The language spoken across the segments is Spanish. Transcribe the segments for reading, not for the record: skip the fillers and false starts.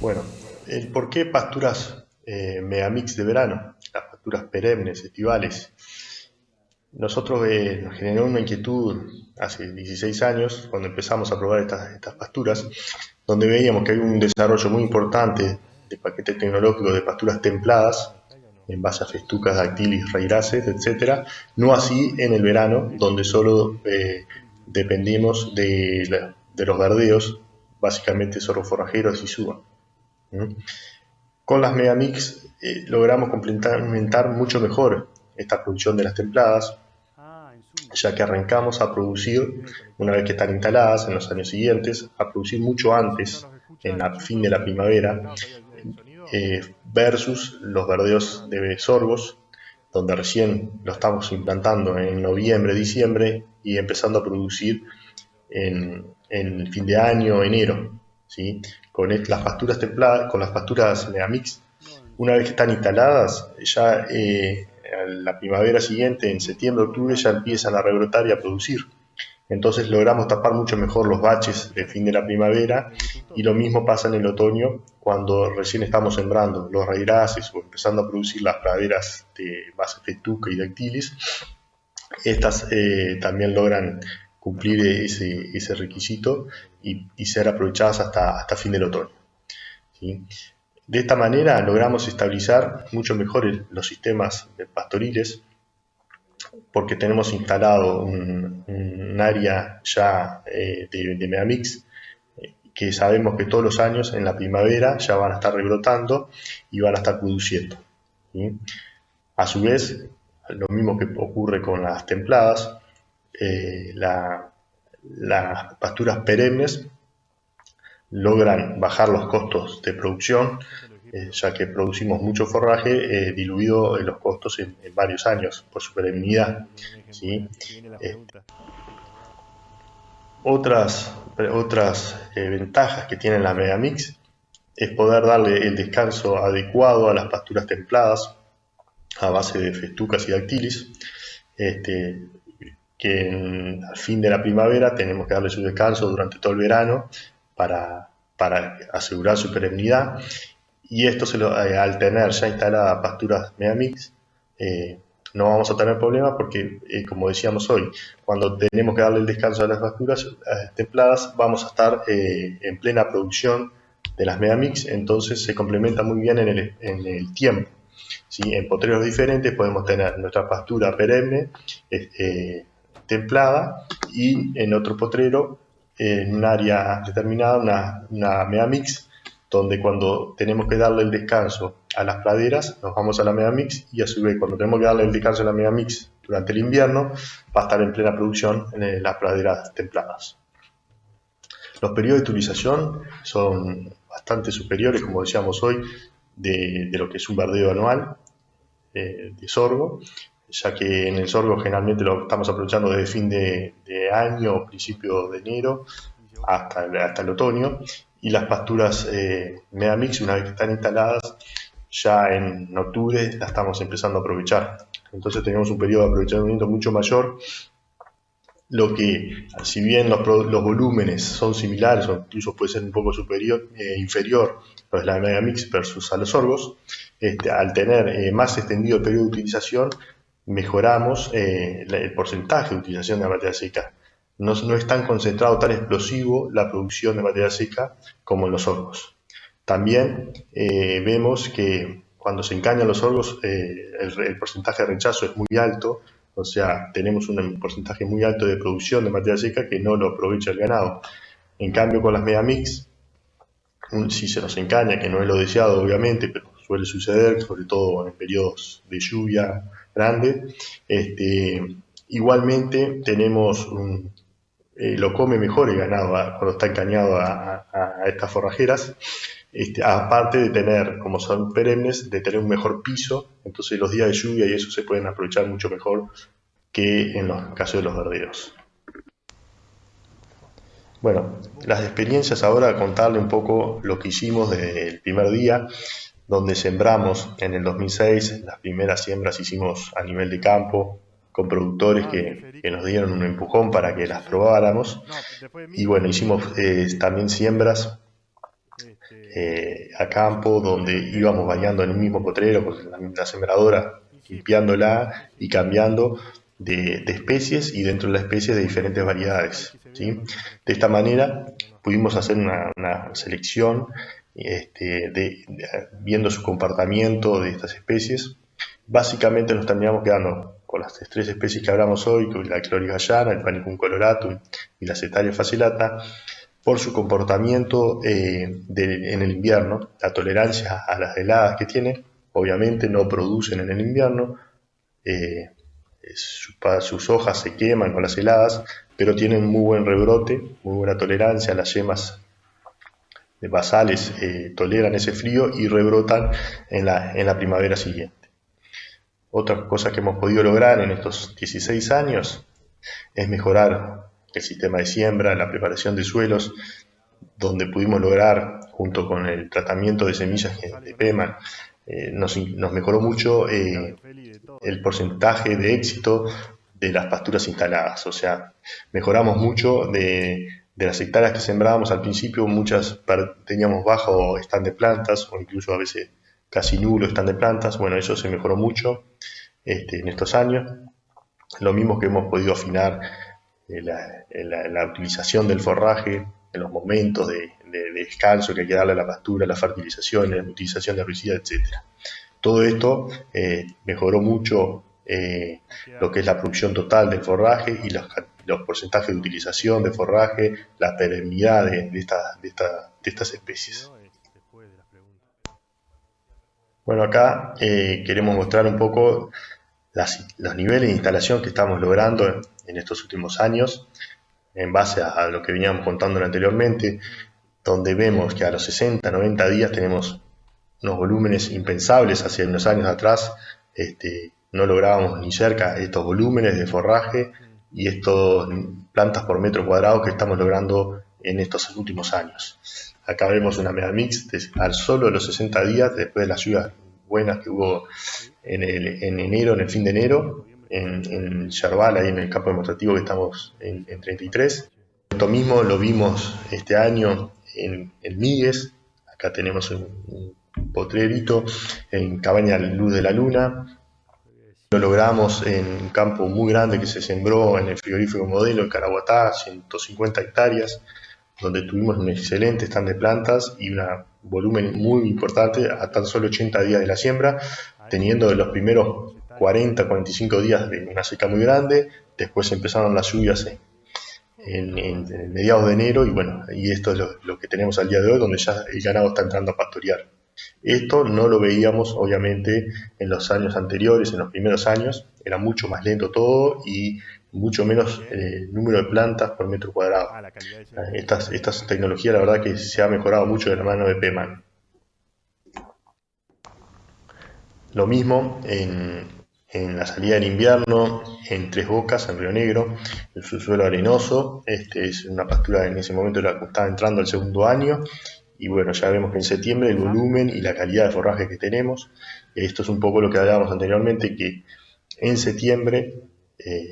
Bueno, el por qué pasturas megamix de verano, las pasturas perennes, estivales. Nosotros nos generó una inquietud hace 16 años cuando empezamos a probar estas pasturas, donde veíamos que hay un desarrollo muy importante de paquete tecnológico de pasturas templadas en base a festucas, dactilis, rairaces, etcétera. No así en el verano, donde solo dependimos de los verdeos, básicamente sorgo forrajeros y suba. ¿Mm? Con las Megamix logramos complementar mucho mejor esta producción de las templadas, ya que arrancamos a producir, una vez que están instaladas en los años siguientes, a producir mucho antes, en el fin de la primavera, versus los verdeos de sorgos, donde recién lo estamos implantando en noviembre, diciembre y empezando a producir en el fin de año, enero, ¿sí? Con las pasturas templadas, con las pasturas Megamix, una vez que están instaladas, ya la primavera siguiente, en septiembre, octubre, ya empiezan a rebrotar y a producir. Entonces logramos tapar mucho mejor los baches del fin de la primavera y lo mismo pasa en el otoño cuando recién estamos sembrando los raíces o empezando a producir las praderas de base festuca y dactilis. Estas también logran cumplir ese requisito y ser aprovechadas hasta fin del otoño, ¿sí? De esta manera logramos estabilizar mucho mejor los sistemas pastoriles porque tenemos instalado un área ya de Megamix que sabemos que todos los años en la primavera ya van a estar rebrotando y van a estar produciendo, ¿sí? A su vez, lo mismo que ocurre con las templadas, las pasturas perennes logran bajar los costos de producción, ya que producimos mucho forraje diluido en los costos en varios años por su perennidad, ¿sí? Eh, otras ventajas que tiene la Megamix es poder darle el descanso adecuado a las pasturas templadas a base de festucas y dactilis, este, que al fin de la primavera tenemos que darle su descanso durante todo el verano para asegurar su perennidad. Y esto al tener ya instaladas pasturas Megamix, no vamos a tener problemas porque, como decíamos hoy, cuando tenemos que darle el descanso a las pasturas templadas, vamos a estar en plena producción de las Megamix, entonces se complementa muy bien en el tiempo, ¿sí? En potreros diferentes podemos tener nuestra pastura perenne, templada, y en otro potrero, en un área determinada, una Megamix, donde cuando tenemos que darle el descanso a las praderas, nos vamos a la Megamix, y a su vez cuando tenemos que darle el descanso a la Megamix durante el invierno, va a estar en plena producción en las praderas templadas. Los periodos de utilización son bastante superiores, como decíamos hoy, de lo que es un verdeo anual de sorgo, ya que en el sorgo generalmente lo estamos aprovechando desde fin de año o principio de enero hasta el otoño, y las pasturas Megamix, una vez que están instaladas, ya en octubre las estamos empezando a aprovechar. Entonces tenemos un periodo de aprovechamiento mucho mayor, lo que, si bien los volúmenes son similares o incluso puede ser un poco inferior pues la Megamix versus a los sorgos, al tener más extendido el periodo de utilización, mejoramos el porcentaje de utilización de la materia seca. No es tan concentrado, tan explosivo la producción de materia seca como en los sorgos. También vemos que cuando se encañan los sorgos, el porcentaje de rechazo es muy alto, o sea, tenemos un porcentaje muy alto de producción de materia seca que no lo aprovecha el ganado. En cambio, con las Megamix, si se nos encaña, que no es lo deseado obviamente, pero suele suceder, sobre todo en periodos de lluvia grande, igualmente tenemos lo come mejor el ganado cuando está encañado a estas forrajeras, aparte de tener, como son perennes, de tener un mejor piso, entonces los días de lluvia y eso se pueden aprovechar mucho mejor que en los casos de los verdeos. Bueno, las experiencias ahora, contarle un poco lo que hicimos desde el primer día, donde sembramos en el 2006, las primeras siembras hicimos a nivel de campo, con productores que nos dieron un empujón para que las probáramos. Y bueno, hicimos también siembras a campo, donde íbamos bañando en el mismo potrero con la sembradora, limpiándola y cambiando de especies y dentro de la especie de diferentes variedades, ¿sí? De esta manera pudimos hacer una selección viendo su comportamiento de estas especies. Básicamente nos terminamos quedando con las tres especies que hablamos hoy, la Cloris gallana, el Panicum coloratum y la Setalia facilata, por su comportamiento en el invierno, la tolerancia a las heladas que tienen. Obviamente no producen en el invierno, eh, sus hojas se queman con las heladas, pero tienen muy buen rebrote, muy buena tolerancia. Las yemas basales toleran ese frío y rebrotan en la primavera siguiente. Otra cosa que hemos podido lograr en estos 16 años es mejorar el sistema de siembra, la preparación de suelos, donde pudimos lograr, junto con el tratamiento de semillas de PEMAN, nos mejoró mucho el porcentaje de éxito de las pasturas instaladas. O sea, mejoramos mucho de las hectáreas que sembrábamos al principio, muchas teníamos bajo stand de plantas o incluso a veces casi nulo stand de plantas. Bueno, eso se mejoró mucho en estos años. Lo mismo que hemos podido afinar la utilización del forraje en los momentos de descanso que hay que darle a la pastura, la fertilización, la utilización de herbicidas, etc. Todo esto mejoró mucho lo que es la producción total del forraje y los porcentajes de utilización de forraje, la perennidad de estas especies. Bueno, acá queremos mostrar un poco los niveles de instalación que estamos logrando en estos últimos años, en base a lo que veníamos contando anteriormente, donde vemos que a los 60, 90 días tenemos unos volúmenes impensables. Hace unos años atrás no lográbamos ni cerca estos volúmenes de forraje y estas plantas por metro cuadrado que estamos logrando en estos últimos años. Acá vemos una Megamix al solo de los 60 días, después de las lluvias buenas que hubo en enero, en el fin de enero, en Yerbal, ahí en el campo demostrativo que estamos en 33. Esto mismo lo vimos este año en Migues. Acá tenemos un potrerito en Cabaña Luz de la Luna. Lo logramos en un campo muy grande que se sembró en el frigorífico Modelo de Caraguatá, 150 hectáreas, donde tuvimos un excelente stand de plantas y un volumen muy importante a tan solo 80 días de la siembra, teniendo los primeros 40-45 días de una seca muy grande. Después empezaron las lluvias en mediados de enero y bueno, y esto es lo que tenemos al día de hoy, donde ya el ganado está entrando a pastorear. Esto no lo veíamos obviamente en los años anteriores, en los primeros años, era mucho más lento todo y mucho menos número de plantas por metro cuadrado. Estas tecnologías la verdad que se ha mejorado mucho de la mano de PEMAN. Lo mismo en la salida del invierno, en Tres Bocas, en Río Negro, el subsuelo arenoso. Es una pastura en ese momento estaba entrando al segundo año. Y bueno, ya vemos que en septiembre el volumen y la calidad de forraje que tenemos. Esto es un poco lo que hablábamos anteriormente, que en septiembre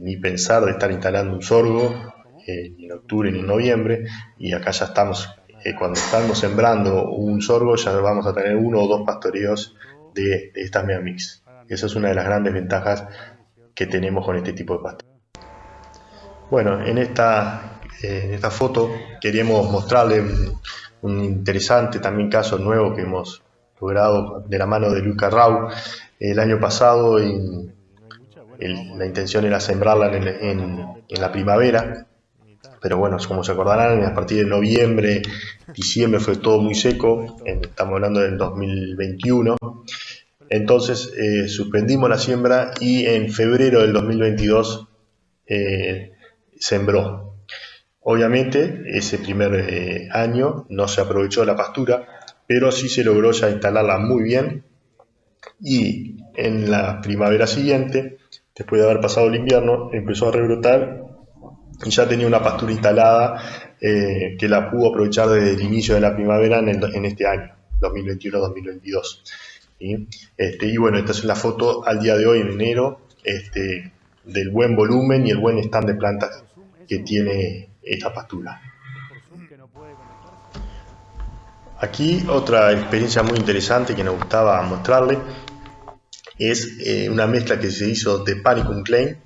ni pensar de estar instalando un sorgo, ni en octubre ni en noviembre, y acá ya estamos, cuando estamos sembrando un sorgo, ya vamos a tener 1 o 2 pastoreos de estas Megamix. Esa es una de las grandes ventajas que tenemos con este tipo de pastura. Bueno, en esta foto queremos mostrarle un interesante también caso nuevo que hemos logrado de la mano de Luca Rau el año pasado. La intención era sembrarla en la primavera, pero bueno, como se acordarán, a partir de noviembre, diciembre fue todo muy seco. Estamos hablando del 2021. Entonces suspendimos la siembra y en febrero del 2022 sembró. Obviamente ese primer año no se aprovechó la pastura, pero sí se logró ya instalarla muy bien, y en la primavera siguiente, después de haber pasado el invierno, empezó a rebrotar y ya tenía una pastura instalada que la pudo aprovechar desde el inicio de la primavera en este año, 2021-2022. ¿Sí? Y bueno, esta es la foto al día de hoy, en enero, del buen volumen y el buen stand de plantas que tiene esta pastura. Aquí otra experiencia muy interesante que nos gustaba mostrarle es una mezcla que se hizo de Panicum Clay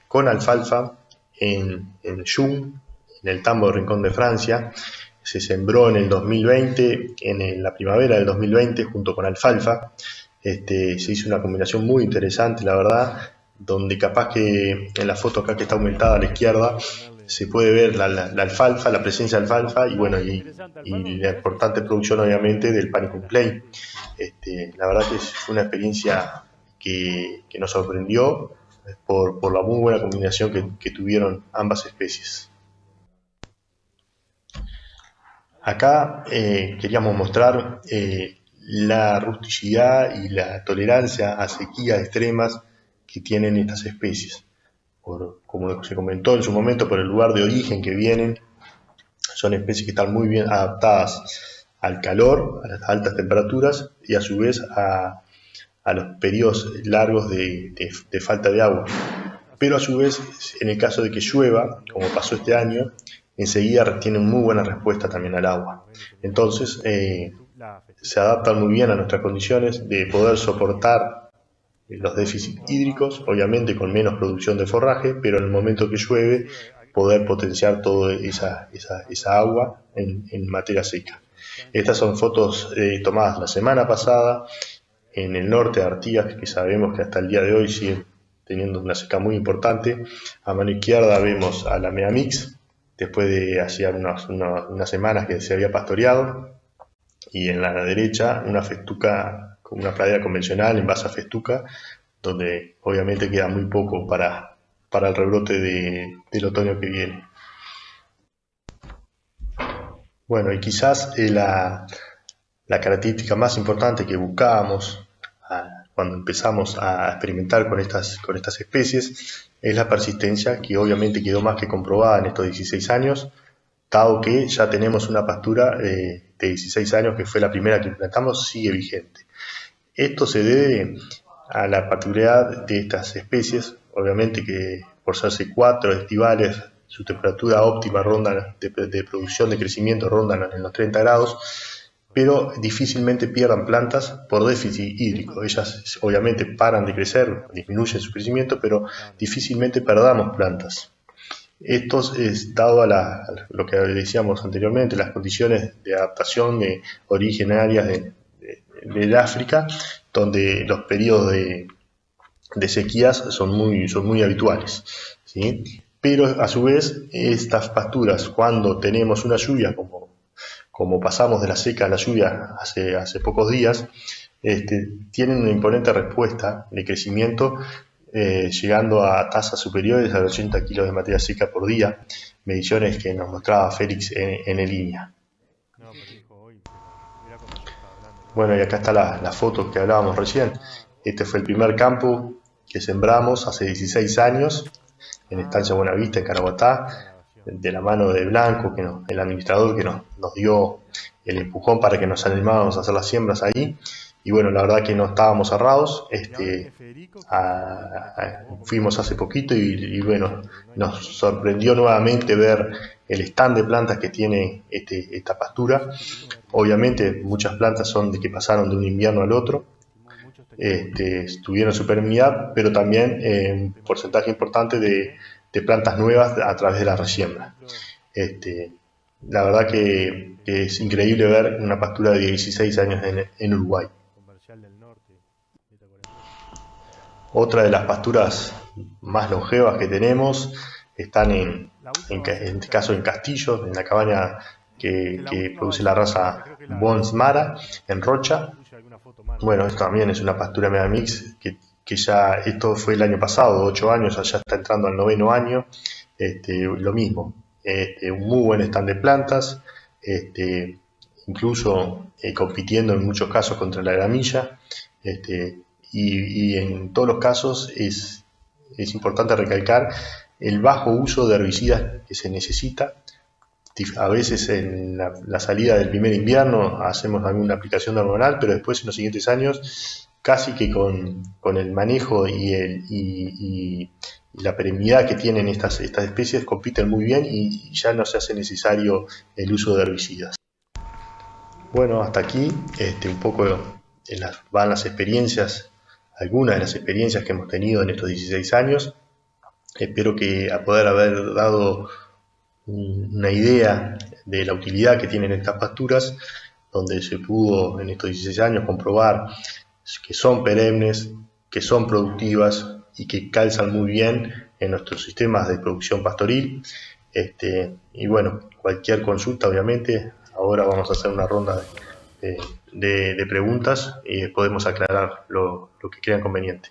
con alfalfa en Jung, en el Tambo de Rincón de Francia. Se sembró en el 2020, la primavera del 2020, junto con alfalfa. Se hizo una combinación muy interesante, la verdad, donde capaz que en la foto acá que está aumentada a la izquierda se puede ver la alfalfa, la presencia de alfalfa y bueno, y la importante producción obviamente del Panicum Clay. La verdad que fue una experiencia que nos sorprendió por la muy buena combinación que tuvieron ambas especies. Acá queríamos mostrar la rusticidad y la tolerancia a sequías extremas que tienen estas especies. Como se comentó en su momento, por el lugar de origen que vienen, son especies que están muy bien adaptadas al calor, a las altas temperaturas y a su vez a los periodos largos de falta de agua. Pero a su vez, en el caso de que llueva, como pasó este año, enseguida tienen muy buena respuesta también al agua. Entonces, se adaptan muy bien a nuestras condiciones de poder soportar los déficits hídricos, obviamente con menos producción de forraje, pero en el momento que llueve, poder potenciar toda esa agua en materia seca. Estas son fotos tomadas la semana pasada en el norte de Artigas, que sabemos que hasta el día de hoy sigue teniendo una seca muy importante. A mano izquierda vemos a la Meamix, después de hacía unas semanas que se había pastoreado, y en la derecha una festuca, una pradera convencional en base a festuca, donde obviamente queda muy poco para el rebrote del otoño que viene. Bueno, y quizás la característica más importante que buscábamos cuando empezamos a experimentar con estas especies es la persistencia, que obviamente quedó más que comprobada en estos 16 años, dado que ya tenemos una pastura de 16 años que fue la primera que implantamos, sigue vigente. Esto se debe a la particularidad de estas especies, obviamente que por ser C4 estivales, su temperatura óptima ronda de producción de crecimiento rondan en los 30 grados, pero difícilmente pierdan plantas por déficit hídrico. Ellas obviamente paran de crecer, disminuyen su crecimiento, pero difícilmente perdamos plantas. Esto es dado a lo que decíamos anteriormente, las condiciones de adaptación originarias del África, donde los periodos de sequías son muy habituales, ¿sí? Pero a su vez estas pasturas, cuando tenemos una lluvia, como pasamos de la seca a la lluvia hace pocos días, tienen una imponente respuesta de crecimiento, llegando a tasas superiores a 80 kilos de materia seca por día, mediciones que nos mostraba Félix en línea. Bueno, y acá está la foto que hablábamos recién. Este fue el primer campo que sembramos hace 16 años en Estancia Buenavista, en Caraguatá, de la mano de Blanco, el administrador que nos dio el empujón para que nos animáramos a hacer las siembras ahí. Y bueno, la verdad que no estábamos cerrados, fuimos hace poquito y bueno, nos sorprendió nuevamente ver el stand de plantas que tiene esta pastura. Obviamente muchas plantas son de que pasaron de un invierno al otro, tuvieron superioridad, pero también un porcentaje importante de plantas nuevas a través de la resiembra. La verdad que es increíble ver una pastura de 16 años en Uruguay. Otra de las pasturas más longevas que tenemos están en este caso en Castillo, en la cabaña que produce la raza Bonsmara, en Rocha. Bueno, esto también es una pastura Meamix que ya, esto fue el año pasado, 8 años, allá está entrando al 9º año, lo mismo, un muy buen stand de plantas, incluso compitiendo en muchos casos contra la gramilla, y en todos los casos es importante recalcar el bajo uso de herbicidas que se necesita. A veces en la salida del primer invierno hacemos alguna aplicación de hormonal, pero después en los siguientes años casi que con el manejo y la perennidad que tienen estas especies compiten muy bien y ya no se hace necesario el uso de herbicidas. Bueno, hasta aquí un poco van las experiencias, algunas de las experiencias que hemos tenido en estos 16 años. Espero que a poder haber dado una idea de la utilidad que tienen estas pasturas, donde se pudo en estos 16 años comprobar que son perennes, que son productivas y que calzan muy bien en nuestros sistemas de producción pastoril. Y bueno, cualquier consulta, obviamente, ahora vamos a hacer una ronda de preguntas y podemos aclarar lo que crean conveniente.